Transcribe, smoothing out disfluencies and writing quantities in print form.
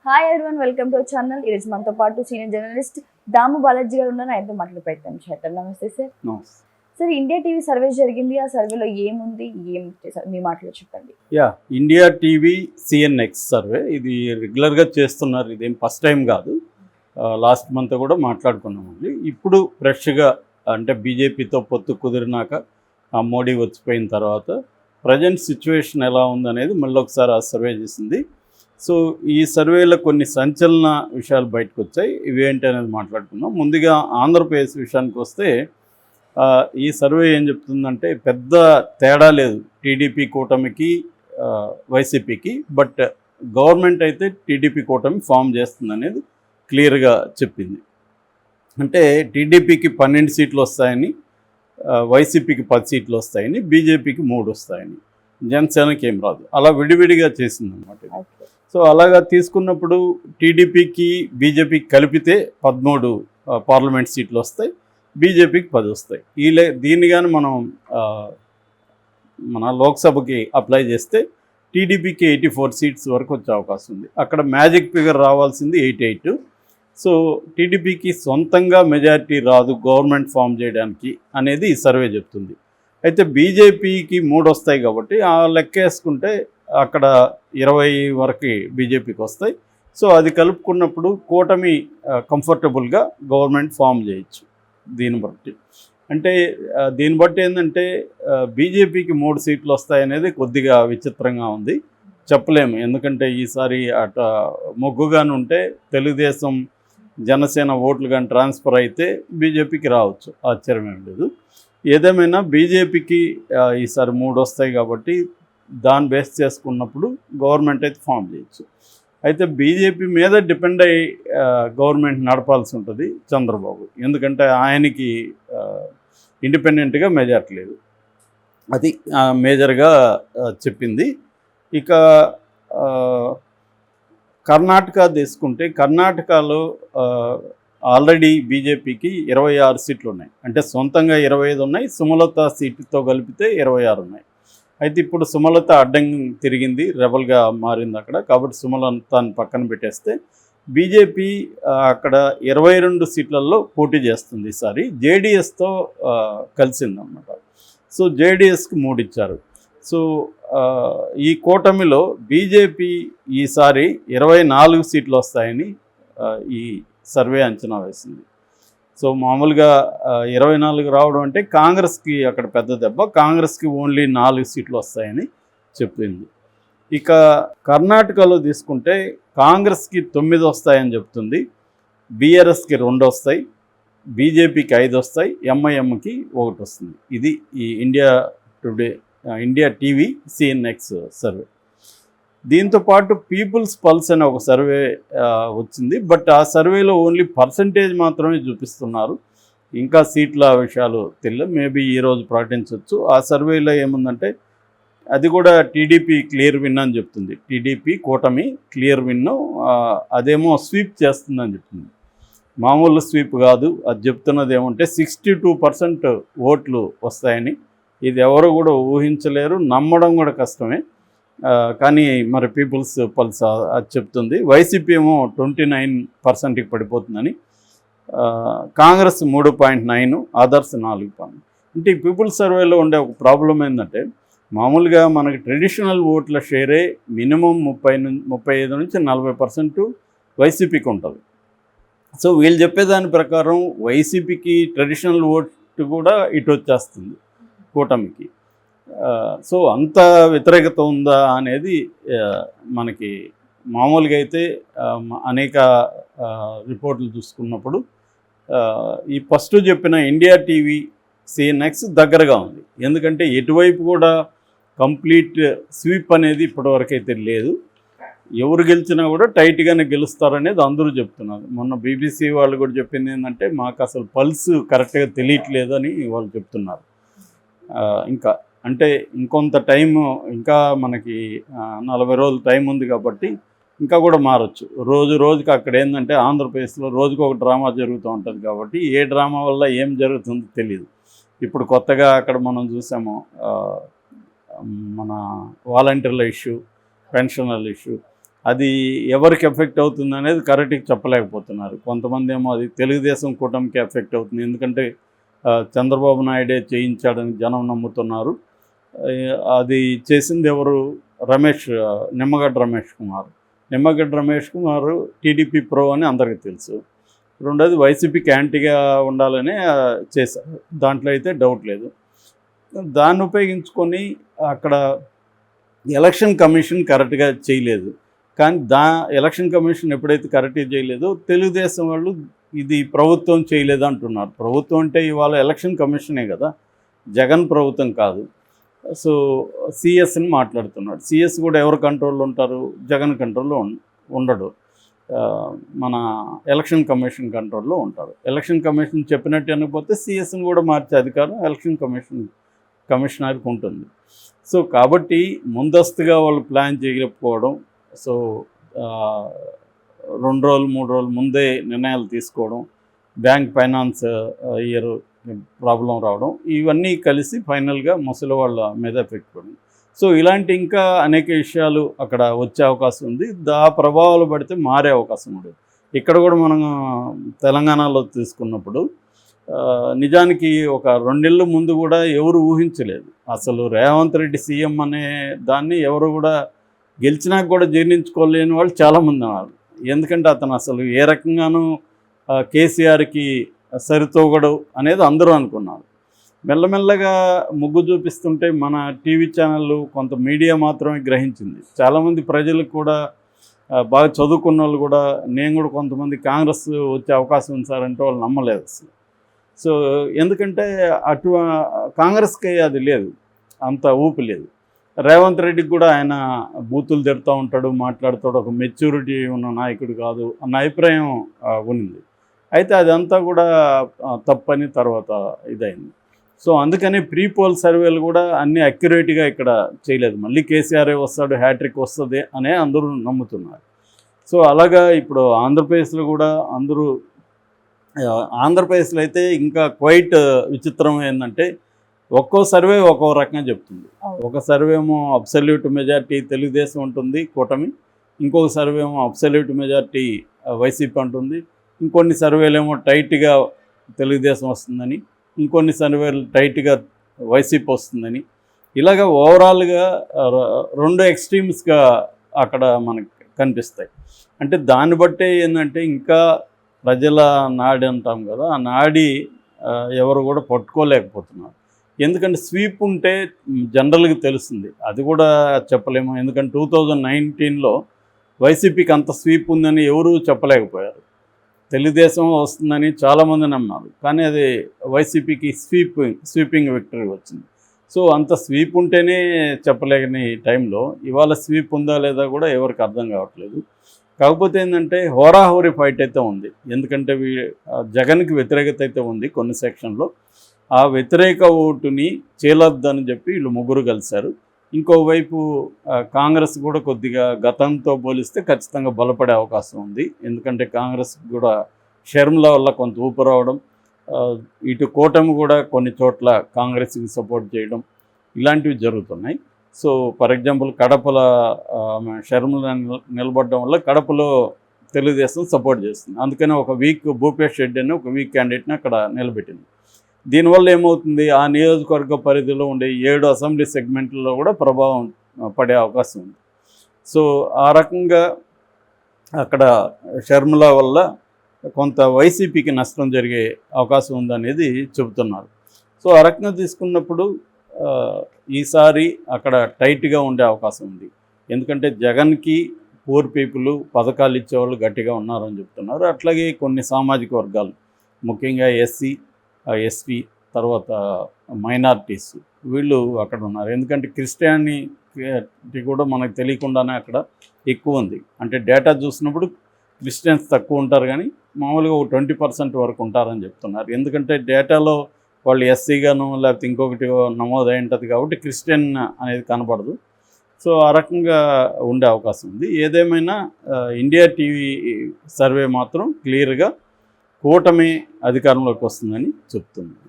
Hi everyone, welcome to our channel. ఈరోజు మనతో పాటు సీనియర్ జర్నలిస్ట్ దాము బాలాజీ గారు ఉన్నారు. ఆయనతో మాట్లాడే ప్రయత్నం చేద్దాం. నమస్తే sir. Sir, India TV survey జరిగింది. ఆ సర్వేలో ఏముంది, ఏం చేశారు, మీ మాటలో చెప్పండి. ఇండియా టీవీ సిఎన్ఎక్స్ సర్వే ఇది రెగ్యులర్గా చేస్తున్నారు. ఇదేం ఫస్ట్ టైం కాదు. లాస్ట్ మంత్ కూడా మాట్లాడుకున్నామండి. ఇప్పుడు ఫ్రెష్గా అంటే బీజేపీతో పొత్తు కుదిరినాక మోడీ వచ్చిపోయిన తర్వాత ప్రజెంట్ సిచ్యువేషన్ ఎలా ఉందనేది మళ్ళీ ఒకసారి ఆ సర్వే చేసింది. సో ఈ సర్వేలో కొన్ని సంచలన విషయాలు బయటకు వచ్చాయి. ఇవేంటి అనేది మాట్లాడుకుందాం. ముందుగా ఆంధ్రప్రదేశ్ విషయానికి వస్తే ఈ సర్వే ఏం చెప్తుందంటే పెద్ద తేడా లేదు టీడీపీ కూటమికి వైసీపీకి. బట్ గవర్నమెంట్ అయితే టీడీపీ కూటమి ఫామ్ చేస్తుంది అనేది క్లియర్గా చెప్పింది. అంటే టీడీపీకి 12 సీట్లు వస్తాయని, వైసీపీకి 10 సీట్లు వస్తాయని, బీజేపీకి 3 వస్తాయని, జనసేనకి ఏం రాదు. అలా విడివిడిగా చేసిందన్నమాట. సో అలాగా తీసుకున్నప్పుడు టీడీపీకి బీజేపీకి కలిపితే 13 పార్లమెంట్ సీట్లు వస్తాయి, బీజేపీకి 10 వస్తాయి. దీన్ని కానీ మనం మన లోక్సభకి అప్లై చేస్తే టీడీపీకి 84 సీట్స్ వరకు వచ్చే అవకాశం ఉంది. అక్కడ మ్యాజిక్ ఫిగర్ రావాల్సింది 88. సో టీడీపీకి సొంతంగా మెజారిటీ రాదు గవర్నమెంట్ ఫామ్ చేయడానికి అనేది ఈ సర్వే చెప్తుంది. అయితే బీజేపీకి 3 వస్తాయి కాబట్టి ఆ లెక్క వేసుకుంటే అక్కడ 20 వరకు బీజేపీకి వస్తాయి. సో అది కలుపుకున్నప్పుడు కూటమి కంఫర్టబుల్గా గవర్నమెంట్ ఫామ్ చేయొచ్చు. దీన్ని బట్టి ఏంటంటే బీజేపీకి 3 సీట్లు వస్తాయనేది కొద్దిగా విచిత్రంగా ఉంది, చెప్పలేము. ఎందుకంటే ఈసారి అట మొగ్గుగానే ఉంటే తెలుగుదేశం జనసేన ఓట్లు కానీ ట్రాన్స్ఫర్ అయితే బీజేపీకి రావచ్చు, ఆశ్చర్యమేం లేదు. ఏదేమైనా బీజేపీకి ఈసారి 3 వస్తాయి కాబట్టి దాన్ని బేస్ చేసుకున్నప్పుడు గవర్నమెంట్ అయితే ఫామ్ చేయొచ్చు. అయితే బీజేపీ మీద డిపెండ్ అయ్యి గవర్నమెంట్ నడపాల్సి ఉంటుంది చంద్రబాబు, ఎందుకంటే ఆయనకి ఇండిపెండెంట్గా మెజారిటీ లేదు. అది మేజర్గా చెప్పింది. ఇక కర్ణాటక తీసుకుంటే కర్ణాటకలో ఆల్రెడీ బీజేపీకి 26 సీట్లు ఉన్నాయి. అంటే సొంతంగా 25 ఉన్నాయి, సుమలత సీటుతో కలిపితే 26 ఉన్నాయి. అయితే ఇప్పుడు సుమలత అడ్డం తిరిగింది, రెబల్గా మారింది అక్కడ. కాబట్టి సుమలతని పక్కన పెట్టేస్తే బీజేపీ అక్కడ 22 సీట్లలో పోటీ చేస్తుంది. ఈసారి జేడీఎస్తో కలిసిందన్నమాట. సో జేడీఎస్కి 3 ఇచ్చారు. సో ఈ కూటమిలో బీజేపీ ఈసారి 24 సీట్లు వస్తాయని ఈ సర్వే అంచనా వేసింది. సో మామూలుగా 24 రావడం అంటే కాంగ్రెస్కి అక్కడ పెద్ద దెబ్బ. కాంగ్రెస్కి ఓన్లీ 4 సీట్లు వస్తాయని చెప్పింది. ఇక కర్ణాటకలో తీసుకుంటే కాంగ్రెస్కి 9 వస్తాయని చెప్తుంది, బీఆర్ఎస్కి 2 వస్తాయి, బీజేపీకి 5 వస్తాయి, ఎంఐఎంకి 1 వస్తుంది. ఇది ఈ ఇండియా టీవీ సిఎన్ఎక్స్ సర్వే. దీంతోపాటు పీపుల్స్ పల్స్ అనే ఒక సర్వే వచ్చింది. బట్ ఆ సర్వేలో ఓన్లీ పర్సంటేజ్ మాత్రమే చూపిస్తున్నారు, ఇంకా సీట్ల విషయాలు తెలియదు. మేబీ ఈరోజు ప్రకటించవచ్చు. ఆ సర్వేలో ఏముందంటే అది కూడా టీడీపీ క్లియర్ విన్ అని చెప్తుంది. టీడీపీ కూటమి క్లియర్ విన్, అదేమో స్వీప్ చేస్తుందని చెప్తుంది. మామూలు స్వీప్ కాదు, అది చెప్తున్నది ఏమంటే 62% ఓట్లు వస్తాయని. ఇది ఎవరు కూడా ఊహించలేరు, నమ్మడం కూడా కష్టమే. కానీ మరి పీపుల్స్ పల్స్ అది చెప్తుంది. వైసీపీ ఏమో 29%కి పడిపోతుందని, కాంగ్రెస్ 3.9, అదర్స్ 4. అంటే ఈ పీపుల్స్ సర్వేలో ఉండే ఒక ప్రాబ్లం ఏంటంటే మామూలుగా మనకి ట్రెడిషనల్ ఓట్ల షేరే మినిమం 35 నుంచి 40% వైసీపీకి ఉంటుంది. సో వీళ్ళు చెప్పేదాని ప్రకారం వైసీపీకి ట్రెడిషనల్ ఓటు కూడా ఇటు వచ్చేస్తుంది కూటమికి. సో అంత వ్యతిరేకత ఉందా అనేది మనకి మామూలుగా అయితే అనేక రిపోర్ట్లు చూసుకున్నప్పుడు ఈ ఫస్ట్ చెప్పిన ఇండియా టీవీ సిఎన్ఎక్స్ దగ్గరగా ఉంది. ఎందుకంటే ఎటువైపు కూడా కంప్లీట్ స్వీప్ అనేది ఇప్పటివరకు అయితే లేదు. ఎవరు గెలిచినా కూడా టైట్గానే గెలుస్తారనేది అందరూ చెప్తున్నారు. మొన్న బీబీసీ వాళ్ళు కూడా చెప్పింది ఏంటంటే మాకు అసలు పల్స్ కరెక్ట్గా తెలియట్లేదు అని వాళ్ళు చెప్తున్నారు. ఇంకా అంటే ఇంకొంత టైము, ఇంకా మనకి 40 రోజులు టైం ఉంది కాబట్టి ఇంకా కూడా మారచ్చు. రోజుకి అక్కడ ఏంటంటే ఆంధ్రప్రదేశ్లో రోజుకు ఒక డ్రామా జరుగుతూ ఉంటుంది కాబట్టి ఏ డ్రామా వల్ల ఏం జరుగుతుందో తెలియదు. ఇప్పుడు కొత్తగా అక్కడ మనం చూసాము మన వాలంటీర్ల ఇష్యూ, పెన్షనర్ల ఇష్యూ. అది ఎవరికి ఎఫెక్ట్ అవుతుంది అనేది కరెక్ట్గా చెప్పలేకపోతున్నారు. కొంతమంది ఏమో అది తెలుగుదేశం కూటమికి ఎఫెక్ట్ అవుతుంది, ఎందుకంటే చంద్రబాబు నాయుడే చేయించాడని జనం నమ్ముతున్నారు. అది చేసింది ఎవరు? నిమ్మగడ్డ రమేష్ కుమార్ టీడీపీ ప్రో అని అందరికీ తెలుసు. రెండోది వైసీపీకి యాంటీగా ఉండాలని చేశారు, దాంట్లో అయితే డౌట్ లేదు. దాన్ని ఉపయోగించుకొని అక్కడ ఎలక్షన్ కమిషన్ కరెక్ట్గా చేయలేదు. కానీ ఎలక్షన్ కమిషన్ ఎప్పుడైతే కరెక్ట్గా చేయలేదో తెలుగుదేశం వాళ్ళు ఇది ప్రభుత్వం చేయలేదు అంటున్నారు. ప్రభుత్వం అంటే ఇవాళ ఎలక్షన్ కమిషనే కదా, జగన్ ప్రభుత్వం కాదు. సో సిఎస్ని మాట్లాడుతున్నాడు. సిఎస్ కూడా ఎవరు కంట్రోల్లో ఉంటారు? జగన్ కంట్రోల్లో ఉండడు, మన ఎలక్షన్ కమిషన్ కంట్రోల్లో ఉంటారు. ఎలక్షన్ కమిషన్ చెప్పినట్టు అనకపోతే సిఎస్ని కూడా మార్చే అధికారం ఎలక్షన్ కమిషనర్కి ఉంటుంది. సో కాబట్టి ముందస్తుగా వాళ్ళు ప్లాన్ చేయకపోవడం, సో 2 రోజులు 3 రోజులు ముందే నిర్ణయాలు తీసుకోవడం, బ్యాంక్ ఫైనాన్స్ ఇయర్ ప్రాబ్లం రావడం, ఇవన్నీ కలిసి ఫైనల్గా ముసలి వాళ్ళ మీద ఎఫెక్ట్ పడింది. సో ఇలాంటి ఇంకా అనేక విషయాలు అక్కడ వచ్చే అవకాశం ఉంది. ఆ ప్రభావాలు పడితే మారే అవకాశం ఉంది. ఇక్కడ కూడా మనం తెలంగాణలో తీసుకున్నప్పుడు నిజానికి ఒక 2 నెలల ముందు కూడా ఎవరు ఊహించలేదు. అసలు రేవంత్ రెడ్డి సీఎం అనే దాన్ని ఎవరు కూడా గెలిచినాక కూడా జీర్ణించుకోలేని వాళ్ళు చాలామంది ఉన్నారు. ఎందుకంటే అతను అసలు ఏ రకంగానూ కేసీఆర్కి సరితూగడు అనేది అందరూ అనుకున్నారు. మెల్లమెల్లగా ముగ్గు చూపిస్తుంటే మన టీవీ ఛానళ్ళు, కొంత మీడియా మాత్రమే గ్రహించింది. చాలామంది ప్రజలకు కూడా బాగా చదువుకున్న వాళ్ళు కూడా, నేను కూడా కొంతమంది కాంగ్రెస్ వచ్చే అవకాశం ఉంది సార్ అంటే వాళ్ళు నమ్మలేదు అసలు. సో ఎందుకంటే కాంగ్రెస్కి అది లేదు, అంత ఊపి లేదు. రేవంత్ రెడ్డికి కూడా ఆయన బూతులు తిడుతూ ఉంటాడు, మాట్లాడుతాడు, ఒక మెచ్యూరిటీ ఉన్న నాయకుడు కాదు అన్న అభిప్రాయం ఉంది. అయితే అదంతా కూడా తప్పని తర్వాత ఇదైంది. సో అందుకని ప్రీ పోల్ సర్వేలు కూడా అన్నీ అక్యురేట్గా ఇక్కడ చేయలేదు. మళ్ళీ కేసీఆర్ వస్తాడు, హ్యాట్రిక్ వస్తుంది అనే అందరూ నమ్ముతున్నారు. సో అలాగా ఇప్పుడు ఆంధ్రప్రదేశ్లో కూడా ఆంధ్రప్రదేశ్లో అయితే ఇంకా క్వైట్ విచిత్రం ఏంటంటే, ఒక్కో సర్వే ఒక్కో రకంగా చెప్తుంది. ఒక సర్వే ఏమో అబ్సల్యూట్ మెజార్టీ తెలుగుదేశం ఉంటుంది కూటమి, ఇంకొక సర్వే ఏమో అబ్సల్యూట్ మెజార్టీ వైసీపీ అంటుంది, ఇంకొన్ని సర్వేలు ఏమో టైట్గా తెలుగుదేశం వస్తుందని, ఇంకొన్ని సర్వేలు టైట్గా వైసీపీ వస్తుందని, ఇలాగ ఓవరాల్గా 2 ఎక్స్ట్రీమ్స్గా అక్కడ మనకు కనిపిస్తాయి. అంటే దాన్ని బట్టే ఏంటంటే ఇంకా ప్రజల నాడి అంటాం కదా, ఆ నాడి ఎవరు కూడా పట్టుకోలేకపోతున్నారు. ఎందుకంటే స్వీప్ ఉంటే జనరల్గా తెలుస్తుంది, అది కూడా చెప్పలేము. ఎందుకంటే 2019లో వైసీపీకి అంత స్వీప్ ఉందని ఎవరూ చెప్పలేకపోయారు. తెలుగుదేశం వస్తుందని చాలామంది నమ్మారు, కానీ అది వైసీపీకి స్వీపింగ్ విక్టరీ వచ్చింది. సో అంత స్వీప్ ఉంటేనే చెప్పలేని టైంలో ఇవాళ స్వీప్ ఉందా లేదా కూడా ఎవరికి అర్థం కావట్లేదు. కాకపోతే ఏంటంటే హోరాహోరీ ఫైట్ అయితే ఉంది. ఎందుకంటే జగన్కి వ్యతిరేకత అయితే ఉంది కొన్ని సెక్షన్లో. ఆ వ్యతిరేక ఓటుని చీలొద్దని చెప్పి వీళ్ళు ముగ్గురు కలిశారు. ఇంకోవైపు కాంగ్రెస్ కూడా కొద్దిగా గతంతో పోలిస్తే ఖచ్చితంగా బలపడే అవకాశం ఉంది. ఎందుకంటే కాంగ్రెస్ కూడా షర్మిల వల్ల కొంత ఊపు రావడం, ఇటు కూటమి కూడా కొన్ని చోట్ల కాంగ్రెస్కి సపోర్ట్ చేయడం, ఇలాంటివి జరుగుతున్నాయి. సో ఫర్ ఎగ్జాంపుల్ కడపల షర్మిల నిలబడడం వల్ల కడపలో తెలుగుదేశం సపోర్ట్ చేస్తుంది. అందుకని ఒక వీక్ భూపేష్ రెడ్డి అని ఒక వీక్ క్యాండిడేట్ని అక్కడ నిలబెట్టింది. దీనివల్ల ఏమవుతుంది, ఆ నియోజకవర్గ పరిధిలో ఉండే 7 అసెంబ్లీ సెగ్మెంట్లలో కూడా ప్రభావం పడే అవకాశం ఉంది. సో ఆ రకంగా అక్కడ షర్మిల వల్ల కొంత వైసీపీకి నష్టం జరిగే అవకాశం ఉందనేది చెబుతున్నారు. సో ఆ రకంగా తీసుకున్నప్పుడు ఈసారి అక్కడ టైట్గా ఉండే అవకాశం ఉంది. ఎందుకంటే జగన్కి పూర్ పీపుల్ పథకాలు ఇచ్చేవాళ్ళు గట్టిగా ఉన్నారని చెప్తున్నారు. అట్లాగే కొన్ని సామాజిక వర్గాలు, ముఖ్యంగా ఎస్సీ, ఎస్టీ, తర్వాత మైనారిటీస్, వీళ్ళు అక్కడ ఉన్నారు. ఎందుకంటే క్రిస్టియానిటీ కూడా మనకు తెలియకుండానే అక్కడ ఎక్కువ ఉంది. అంటే డేటా చూసినప్పుడు క్రిస్టియన్స్ తక్కువ ఉంటారు, కానీ మామూలుగా 20% వరకు ఉంటారని చెప్తున్నారు. ఎందుకంటే డేటాలో వాళ్ళు ఎస్సీగాను లేకపోతే ఇంకొకటి నమోదై ఉంటుంది కాబట్టి క్రిస్టియన్ అనేది కనపడదు. సో ఆ రకంగా ఉండే అవకాశం ఉంది. ఏదేమైనా ఇండియా టీవీ సర్వే మాత్రం క్లియర్గా కూటమి అధికారంలోకి వస్తుందని చెప్తుంది.